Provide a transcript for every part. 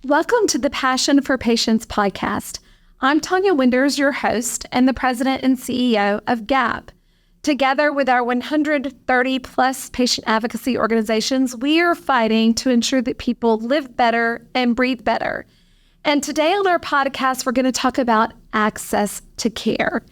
Welcome to the Passion for Patients podcast. I'm Tonya Winders, your host and the president and CEO of GAAPP. Together with our 130 plus patient advocacy organizations, we are fighting to ensure that people live better and breathe better. And today on our podcast, we're going to talk about access to care.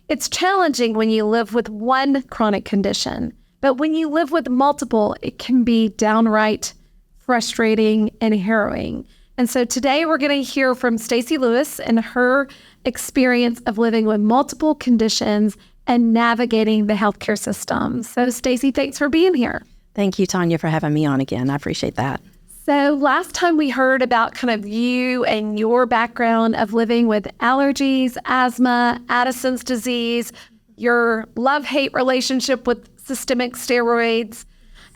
It's challenging when you live with one chronic condition, but when you live with multiple, it can be downright frustrating and harrowing. And so today we're going to hear from Stacey Lewis and her experience of living with multiple conditions and navigating the healthcare system. So Stacey, thanks for being here. Thank you, Tonya, for having me on again. I appreciate that. So last time we heard about kind of you and your background of living with allergies, asthma, Addison's disease, your love-hate relationship with systemic steroids.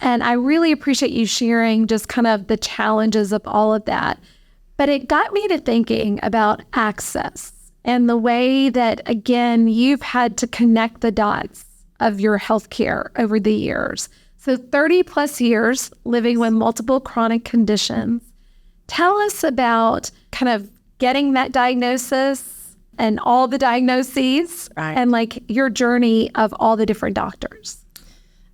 And I really appreciate you sharing just kind of the challenges of all of that. But it got me to thinking about access and the way that, again, you've had to connect the dots of your healthcare over the years. So 30 plus years living with multiple chronic conditions. Tell us about kind of getting that diagnosis and all the diagnoses and like your journey of all the different doctors.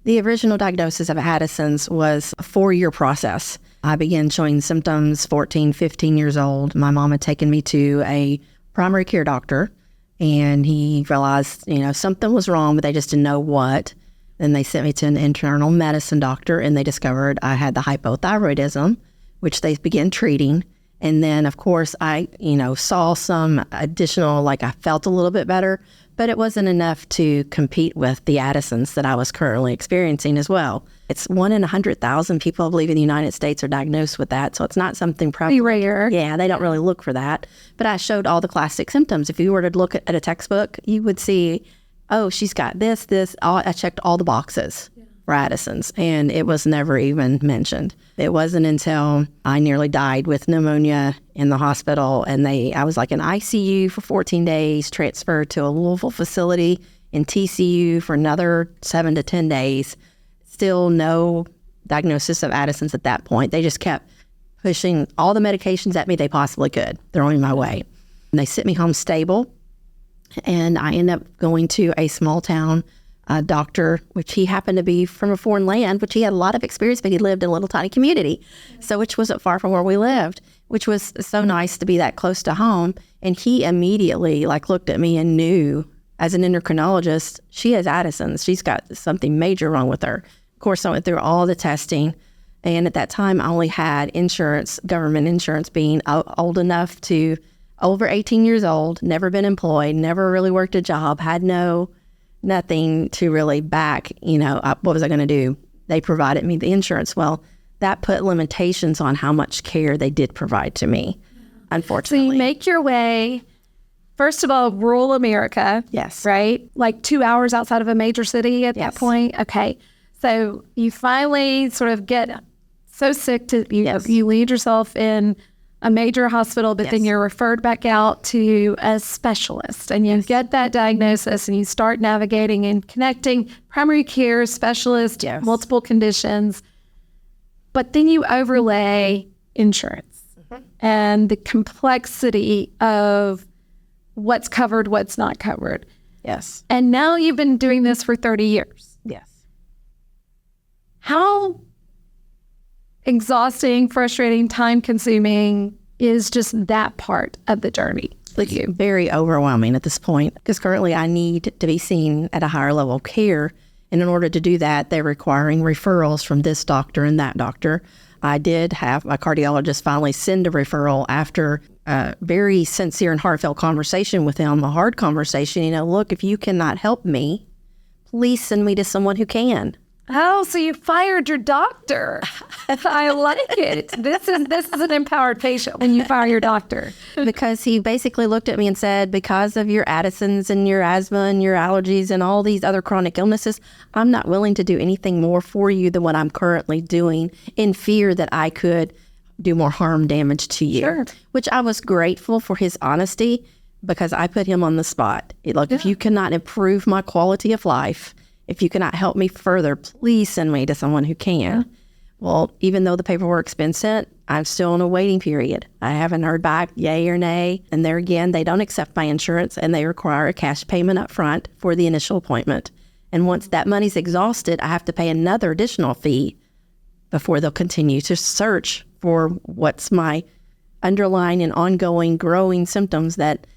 The original diagnosis of Addison's was a 4-year process. I began showing symptoms 14, 15 years old. My mom had taken me to a primary care doctor, and he realized, something was wrong, but they just didn't know what. Then they sent me to an internal medicine doctor, and they discovered I had the hypothyroidism, which they began treating. And then, of course, I, saw some additional, I felt a little bit better, but it wasn't enough to compete with the Addisons that I was currently experiencing as well. It's 1 in 100,000 people, I believe, in the United States are diagnosed with that. So it's not something pretty rare. Yeah, they don't really look for that. But I showed all the classic symptoms. If you were to look at a textbook, you would see, oh, she's got this. I checked all the boxes for Addison's, and it was never even mentioned. It wasn't until I nearly died with pneumonia in the hospital, and I was in ICU for 14 days, transferred to a Louisville facility in TCU for another 7 to 10 days. Still no diagnosis of Addison's at that point. They just kept pushing all the medications at me they possibly could, throwing my way. And they sent me home stable, and I ended up going to a small town doctor, which he happened to be from a foreign land, which he had a lot of experience, but he lived in a little tiny community, so which wasn't far from where we lived, which was so nice to be that close to home. And he immediately looked at me and knew, as an endocrinologist, she has Addison's. She's got something major wrong with her. Of course, I went through all the testing, and at that time, I only had insurance, government insurance, being old enough to, over 18 years old, never been employed, never really worked a job, had nothing to really back, what was I going to do? They provided me the insurance. Well, that put limitations on how much care they did provide to me, unfortunately. So you make your way, first of all, rural America. Yes. Right? 2 hours outside of a major city at that point. Okay. So you finally sort of get so sick to you lead yourself in a major hospital, but then you're referred back out to a specialist, and you get that diagnosis, and you start navigating and connecting primary care specialists, multiple conditions. But then you overlay insurance and the complexity of what's covered, what's not covered. Yes. And now you've been doing this for 30 years. Yes. How exhausting, frustrating, time-consuming is just that part of the journey for you? Very overwhelming at this point, because currently I need to be seen at a higher level of care. And in order to do that, they're requiring referrals from this doctor and that doctor. I did have my cardiologist finally send a referral after a very sincere and heartfelt conversation with him, a hard conversation. Look, if you cannot help me, please send me to someone who can. Oh, so you fired your doctor. I like it. This is an empowered patient when you fire your doctor. Because he basically looked at me and said, because of your Addison's and your asthma and your allergies and all these other chronic illnesses, I'm not willing to do anything more for you than what I'm currently doing, in fear that I could do more harm damage to you. Sure. Which I was grateful for his honesty, because I put him on the spot. If you cannot improve my quality of life, If you cannot help me further, please send me to someone who can. Well, even though the paperwork's been sent, I'm still in a waiting period. I haven't heard back, yay or nay. And there again, they don't accept my insurance and they require a cash payment up front for the initial appointment. And once that money's exhausted, I have to pay another additional fee before they'll continue to search for what's my underlying and ongoing growing symptoms that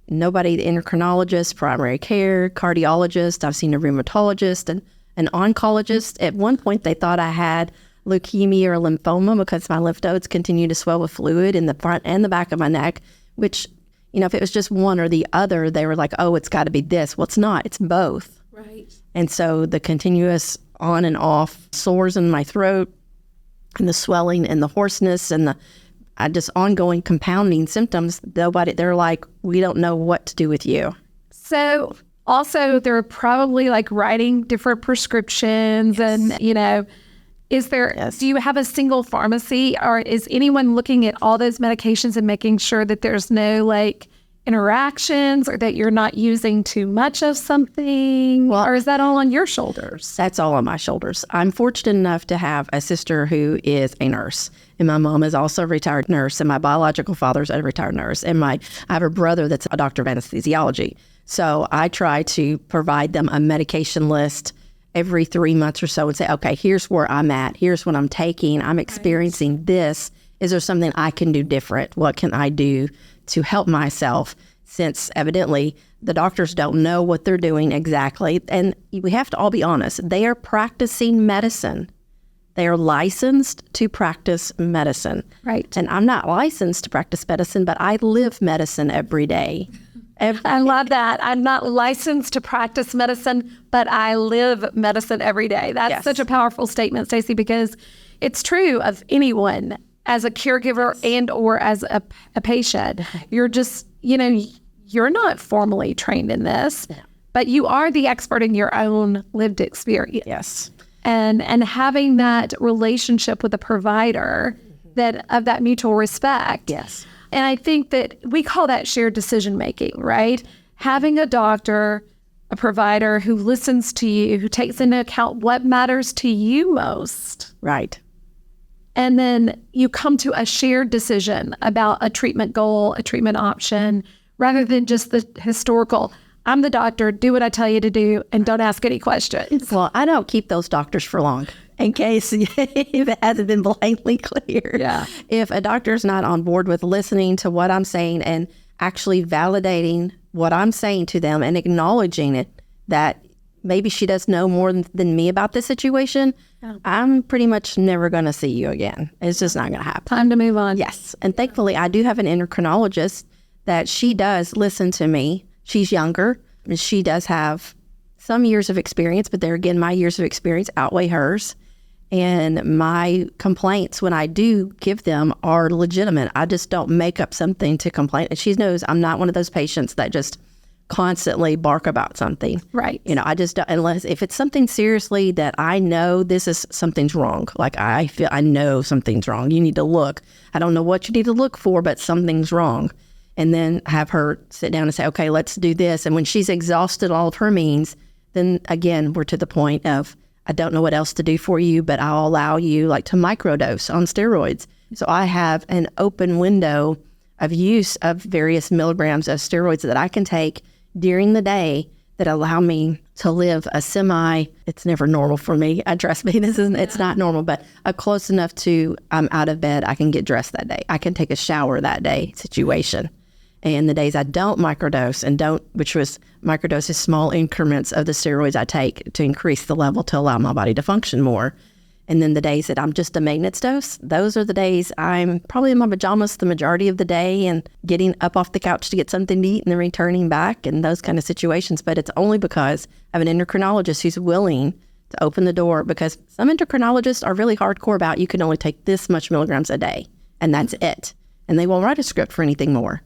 nobody, the endocrinologist, primary care, cardiologist, I've seen a rheumatologist and an oncologist. At one point, they thought I had leukemia or lymphoma because my lymph nodes continue to swell with fluid in the front and the back of my neck, which, if it was just one or the other, they were like, oh, it's got to be this. Well, it's not. It's both. Right. And so the continuous on and off sores in my throat and the swelling and the hoarseness and the just ongoing compounding symptoms, they're like, we don't know what to do with you. So also they're probably like writing different prescriptions and, is there, do you have a single pharmacy or is anyone looking at all those medications and making sure that there's no like interactions or that you're not using too much of something? Or is that all on your shoulders? That's all on my shoulders. I'm fortunate enough to have a sister who is a nurse, and my mom is also a retired nurse, and my biological father's a retired nurse, and I have a brother that's a doctor of anesthesiology. So I try to provide them a medication list every 3 months or so and say, okay, here's where I'm at. Here's what I'm taking. I'm experiencing this. Is there something I can do different? What can I do to help myself? Since evidently the doctors don't know what they're doing exactly. And we have to all be honest. They are practicing medicine. They are licensed to practice medicine. Right. And I'm not licensed to practice medicine, but I live medicine every day. I love that. I'm not licensed to practice medicine, but I live medicine every day. That's such a powerful statement, Stacy, because it's true of anyone as a caregiver and or as a patient. You're just, you're not formally trained in this, but you are the expert in your own lived experience. Yes. And having that relationship with a provider of that mutual respect. Yes. And I think that we call that shared decision making, right? Having a doctor, a provider who listens to you, who takes into account what matters to you most. Right. And then you come to a shared decision about a treatment goal, a treatment option, rather than just the historical, I'm the doctor, do what I tell you to do, and don't ask any questions. Well, I don't keep those doctors for long, in case if it hasn't been blatantly clear. Yeah. If a doctor's not on board with listening to what I'm saying and actually validating what I'm saying to them and acknowledging it, that maybe she does know more than me about this situation, I'm pretty much never going to see you again. It's just not going to happen. Time to move on. Yes. And thankfully, I do have an endocrinologist that she does listen to me. She's younger, and she does have some years of experience, but there again, my years of experience outweigh hers. And my complaints, when I do give them, are legitimate. I just don't make up something to complain. And she knows I'm not one of those patients that just constantly bark about something. Right. I just don't, unless if it's something seriously that I know something's wrong. Like I know something's wrong. You need to look. I don't know what you need to look for, but something's wrong. And then have her sit down and say, okay, let's do this. And when she's exhausted all of her means, then again, we're to the point of, I don't know what else to do for you, but I'll allow you to microdose on steroids. So I have an open window of use of various milligrams of steroids that I can take during the day that allow me to live it's never normal for me. Trust me, it's not normal, but close enough to I'm out of bed, I can get dressed that day. I can take a shower that day situation. And the days I don't microdose which was microdose is small increments of the steroids I take to increase the level to allow my body to function more. And then the days that I'm just a maintenance dose, those are the days I'm probably in my pajamas the majority of the day and getting up off the couch to get something to eat and then returning back and those kind of situations. But it's only because I have an endocrinologist who's willing to open the door, because some endocrinologists are really hardcore about you can only take this much milligrams a day and that's it. And they won't write a script for anything more.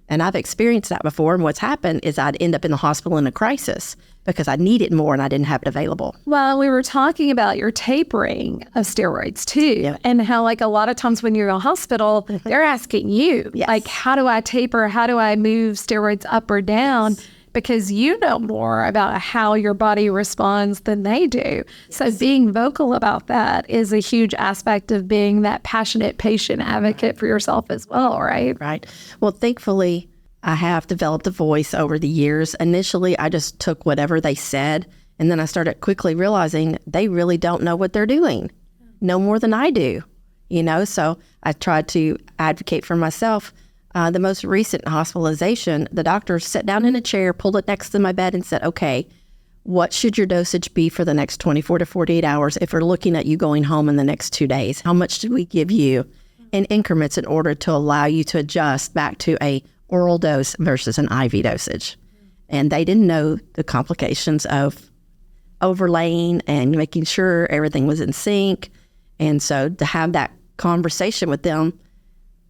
And I've experienced that before. And what's happened is I'd end up in the hospital in a crisis because I needed more and I didn't have it available. Well, we were talking about your tapering of steroids too, and how a lot of times when you're in a hospital, they're asking you, how do I taper? How do I move steroids up or down? because you know more about how your body responds than they do. So being vocal about that is a huge aspect of being that passionate patient advocate for yourself as well, right? Right. Well, thankfully, I have developed a voice over the years. Initially, I just took whatever they said, and then I started quickly realizing they really don't know what they're doing, no more than I do, so I tried to advocate for myself. The most recent hospitalization, the doctor sat down in a chair, pulled it next to my bed and said, okay, what should your dosage be for the next 24 to 48 hours if we're looking at you going home in the next 2 days? How much did we give you in increments in order to allow you to adjust back to a oral dose versus an IV dosage? And they didn't know the complications of overlaying and making sure everything was in sync. And so to have that conversation with them,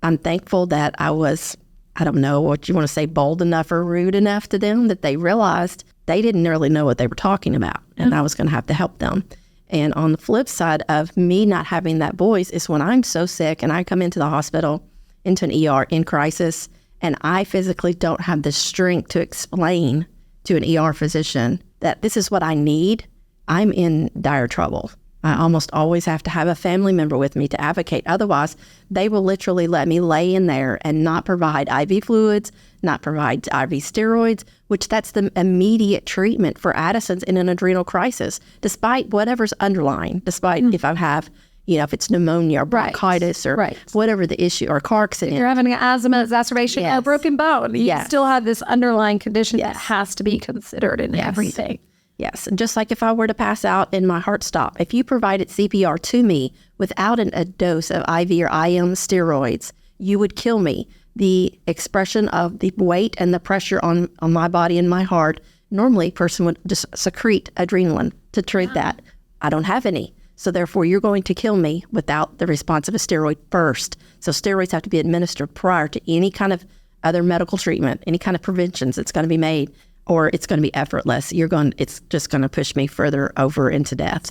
I'm thankful that I was, I don't know what you want to say, bold enough or rude enough to them that they realized they didn't really know what they were talking about. And I was going to have to help them. And on the flip side of me not having that voice is when I'm so sick and I come into the hospital, into an ER in crisis, and I physically don't have the strength to explain to an ER physician that this is what I need, I'm in dire trouble. I almost always have to have a family member with me to advocate. Otherwise, they will literally let me lay in there and not provide IV fluids, not provide IV steroids, which that's the immediate treatment for Addison's in an adrenal crisis, despite whatever's underlying, despite if I have, if it's pneumonia or bronchitis or whatever the issue, or car accident. If you're having an asthma exacerbation, a broken bone, you still have this underlying condition that has to be considered in everything. Yes, and just like if I were to pass out and my heart stopped, if you provided CPR to me without a dose of IV or IM steroids, you would kill me. The expression of the weight and the pressure on my body and my heart, normally a person would just secrete adrenaline to treat that. I don't have any. So therefore, you're going to kill me without the response of a steroid first. So steroids have to be administered prior to any kind of other medical treatment, any kind of preventions that's going to be made, or it's going to be effortless. It's just going to push me further over into death.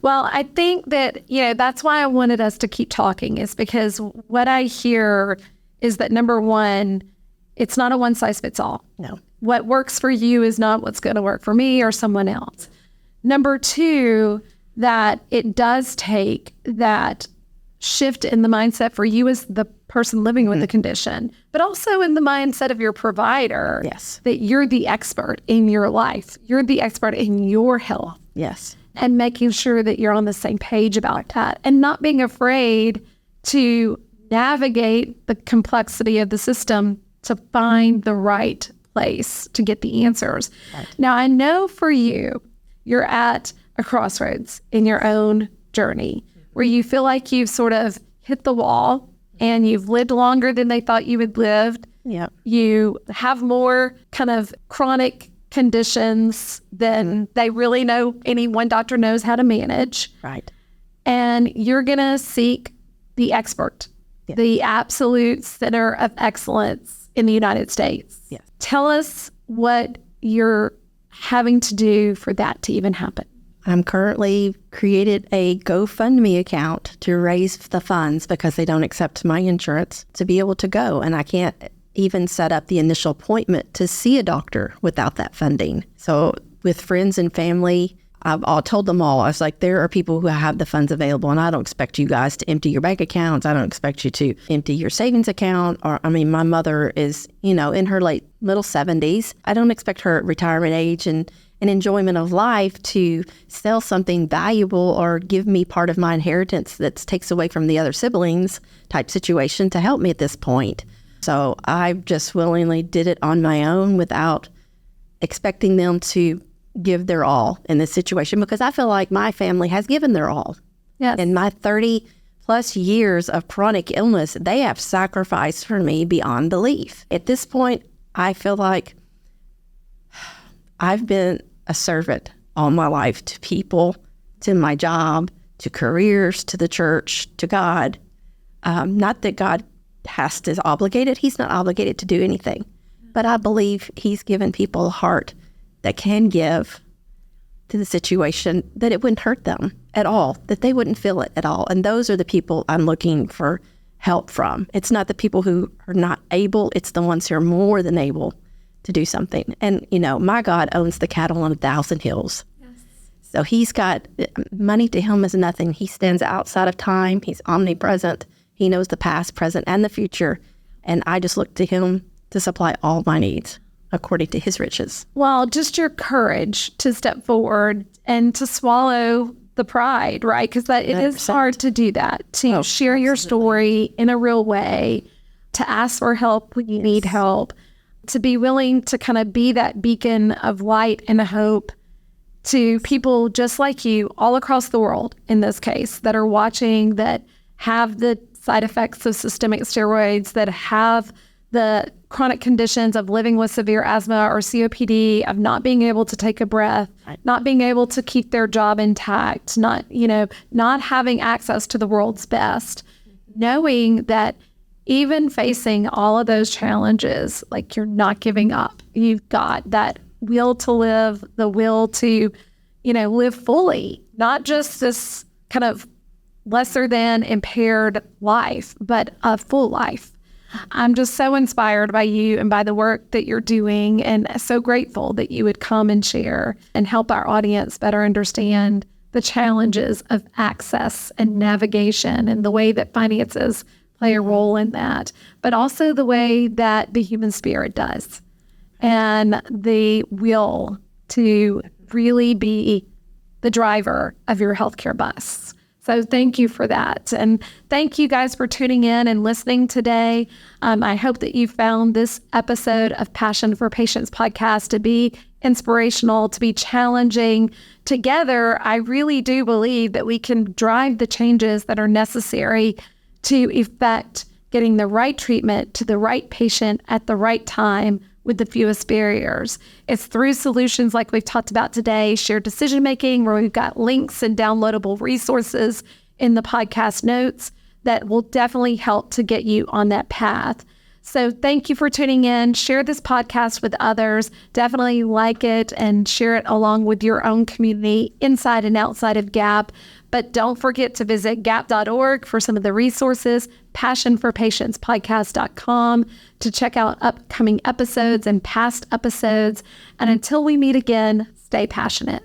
Well, I think that, that's why I wanted us to keep talking, is because what I hear is that, number one, it's not a one size fits all. No. What works for you is not what's going to work for me or someone else. Number two, that it does take that shift in the mindset for you as the person living with the condition, but also in the mindset of your provider. Yes. That you're the expert in your life. You're the expert in your health. Yes. And making sure that you're on the same page about that, and not being afraid to navigate the complexity of the system to find the right place to get the answers. Right. Now, I know for you, you're at a crossroads in your own journey where you feel like you've sort of hit the wall and you've lived longer than they thought you had lived. Yep. You have more kind of chronic conditions than they really know, any one doctor knows how to manage. Right. And you're going to seek the expert, the absolute center of excellence in the United States. Yes. Tell us what you're having to do for that to even happen. I'm currently created a GoFundMe account to raise the funds because they don't accept my insurance to be able to go. And I can't even set up the initial appointment to see a doctor without that funding. So with friends and family, I've told them all, I was like, there are people who have the funds available, and I don't expect you guys to empty your bank accounts. I don't expect you to empty your savings account. My mother is, in her middle 70s. I don't expect her at retirement age and enjoyment of life to sell something valuable or give me part of my inheritance that takes away from the other siblings type situation to help me at this point. So I just willingly did it on my own without expecting them to give their all in this situation, because I feel like my family has given their all. Yes. In my 30 plus years of chronic illness, they have sacrificed for me beyond belief. At this point, I feel like I've been a servant all my life to people, to my job, to careers, to the church, to God. Not that God is obligated. He's not obligated to do anything. But I believe he's given people a heart that can give to the situation, that it wouldn't hurt them at all, that they wouldn't feel it at all. And those are the people I'm looking for help from. It's not the people who are not able. It's the ones who are more than able to do something. And, my God owns the cattle on 1,000 hills. So he's got money to him is nothing. He stands outside of time. He's omnipresent. He knows the past, present, and the future. And I just look to him to supply all my needs according to his riches. Well, just your courage to step forward and to swallow the pride, right? Because it is hard to do that, to share your story in a real way, to ask for help when you need help, to be willing to kind of be that beacon of light and hope to people just like you all across the world, in this case, that are watching, that have the side effects of systemic steroids, that have the chronic conditions of living with severe asthma or COPD, of not being able to take a breath, not being able to keep their job intact, not having access to the world's best, knowing that even facing all of those challenges, like, you're not giving up. You've got that will to live, the will to, live fully, not just this kind of lesser than impaired life, but a full life. I'm just so inspired by you and by the work that you're doing, and so grateful that you would come and share and help our audience better understand the challenges of access and navigation and the way that finances play a role in that, but also the way that the human spirit does, and the will to really be the driver of your healthcare bus. So thank you for that. And thank you guys for tuning in and listening today. I hope that you found this episode of Passion for Patients podcast to be inspirational, to be challenging. Together, I really do believe that we can drive the changes that are necessary to effect getting the right treatment to the right patient at the right time with the fewest barriers. It's through solutions like we've talked about today, shared decision-making, where we've got links and downloadable resources in the podcast notes that will definitely help to get you on that path. So thank you for tuning in. Share this podcast with others. Definitely like it and share it along with your own community inside and outside of GAAPP. But don't forget to visit gaapp.org for some of the resources, passionforpatientspodcast.com to check out upcoming episodes and past episodes. And until we meet again, stay passionate.